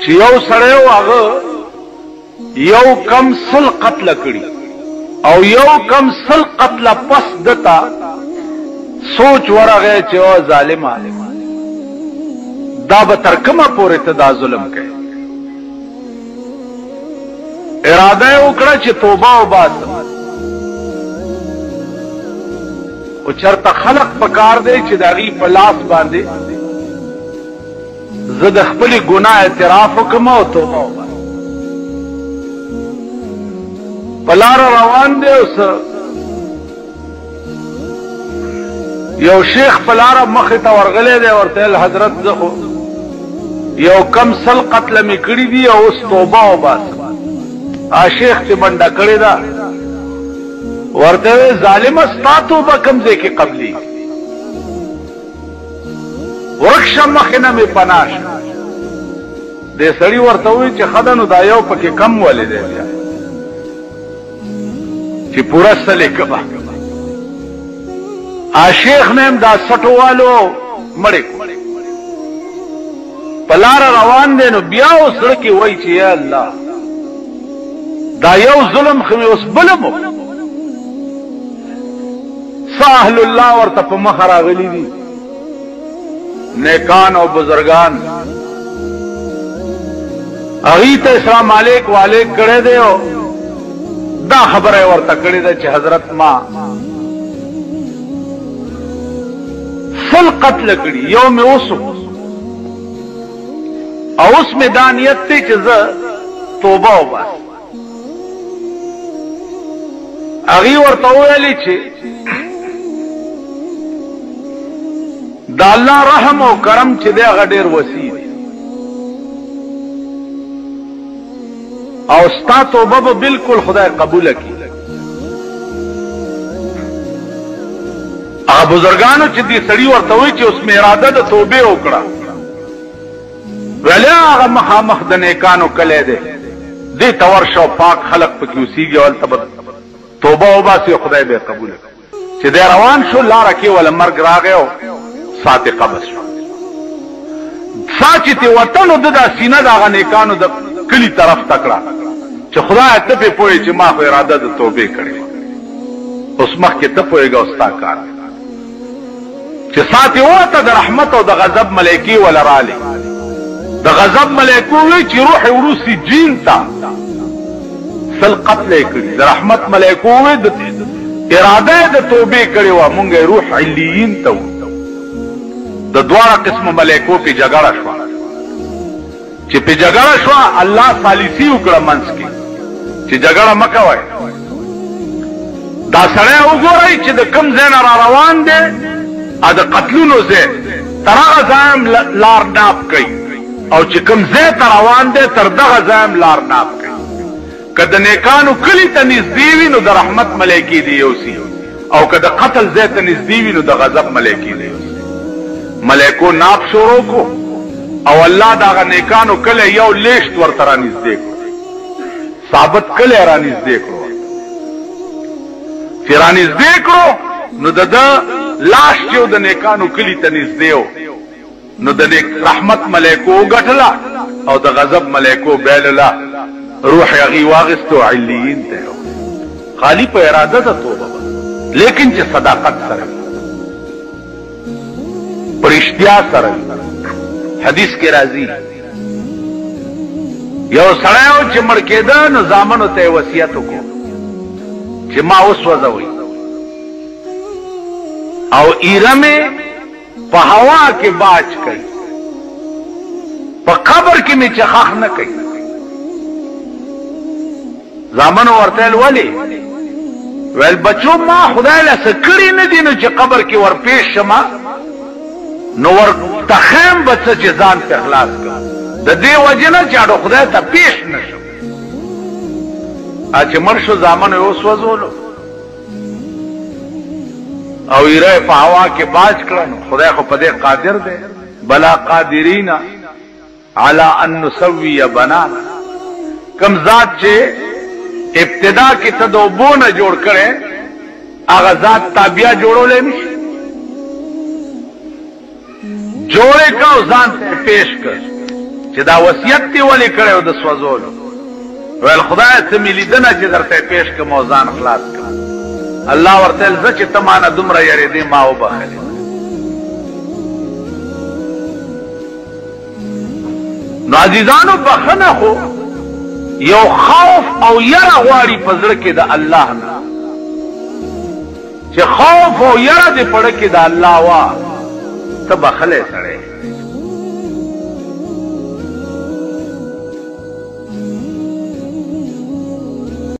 چې یو سړی و هغه یو کم 100 قتل کړي او یو کم 100 قتل پس دتا سوچ ورغه چې او ظالم دا به تر کومه پورې ته دا ظلم کوي اراده وکړه چې توبه وباسم او چرته خلق پکار دی چې داغي په لاس باندې زه د خپل ګناه اعتراف وکم او توبه وباسم پلار روان دی اوس یو شیخ پلار مخه ته ورغلی دی ورته حضرت زه یو کم 100 قتل می کړی دی او اوس توبه وباسم شیخ چې منډه کړی دا ورته ظالم ستا توبه کم ځای کې قبلي ورکشه مخینه می پناش دې سړی ورته وی چې خدانو دا یو پکې کم ولې دی بیا چې پورا سلې کبا شیخ نیم دا سټوالو مړې پلار روان دی نو بیا وسړ کې وای چې یا الله دا یو ظلم خو اوس بلمو ساحل الله ورته په مخ راغلي دي نیکان او بزرگان اغي ته السلام علیک وعلیک کړه دی دا خبره ورته کړی ده چې حضرت ما 100 قتل کړي یو مې اوسو او اوس مې دانیت ته چې زه توبه وباسم اغي ورته ویلي چې دا الله رحم او کرم چې دی هغه ډېر وسیع دی او ستا توبه به بالکل خدای قبول کړي هغه بزرګانو چې دې سړي ورته وایي چې اوس مې اراده د توبې وکړه ویل هغه مخامخ د نیکانو کلی دی دې ته ورشه او پاک خلق پکې اوسېږي او هلته به توبه وباسي او خدای به قبول کړي چې دی روان شو لاره کې ولا مرګ راغی او ساعت قبض شو ساعت ته وطن د سینه د هغه نیکانو د کلی طرف تکړه چې خدای ته په پوهې چې ما خو اراده د توبې کړې اوس مخکې ته پوهېږه او ستا کار چې ساعت وته د رحمت او د غضب ملایکی ولا رالی د غضب ملایکو وی چې روح وروسي جین تا 100 قتل کړي د رحمت ملایکو وی د اراده د توبې کړې و مونږه روح علیین ته د دوه قسم ملایکو په جګړه شو چې په جګړه شو الله ثالثي وکړه منځ کې چې جګړه مکوای دا سره وګورئ چې د کم ځای نه را روان دي ا د قتلونو ځای تر هغه ځای لار ناپ کوي او چې کم ځای ته روان دي تر دغه ځای لار ناپ کوي که د نیکانو کلی ته نږدې وي نو د رحمت ملایکی دی یوسي او که د قتل ځای ته نږدې وي نو د غضب ملایکی دی یوسي ملایکو ناپ شروع کو او الله دغه نیکانو کله یو لیشت ورته را نږدې کړو ثابت کله را نږدې کړو چې را نږدې کړو نو د لاش چې د نیکانو کلی ته نږدې و نو د رحمت ملایکو غټلا او د غضب ملایکو بیللا روح یغي واغستو علیین ته خالی په اراده ته توبه لیکن چې صداقت سره پرشتیا سره حدیث کې راځي یو سړی او چې مړ کېده نو زامنو ته وصیت وکړو چې ما اوس وځوي او ایرمه په هوا کې باج کوي په قبر کې می چخخ نه کوي زامنو ورته ولی ول بچو ما خدای له سکړی نه دي نو چې قبر کې ور پیښ شمه نو ور تخم بچ چې ځان په اخلاص کړ د دې وجنه چې اړو خدای ته پیښ نشو چې مرشو زامنو اوس وځولو او ایره په هوا کې باج کړن خدای خو په دې قادر دی بلا قادرین علی ان نسوی بنانا کم ذات چې ابتدا کې تدوبونه جوړ کړي هغه ذات تابع جوړولې نشي جوړې کا ځان ته پیش کړ چې دا وصیت دی ولې کړو د سوځولو ویل خدای ته مې لیدنه چې درته پیش کوم او ځان خلاص کړم الله ورته زه چې ته مانه دومره یریدې ما وبخلې نو عزیزانو بخنه خو یو خوف او یره غواړي په زړه کې د الله نه چې خوف او یره دې پړه کې د الله وا ته بخلې سړی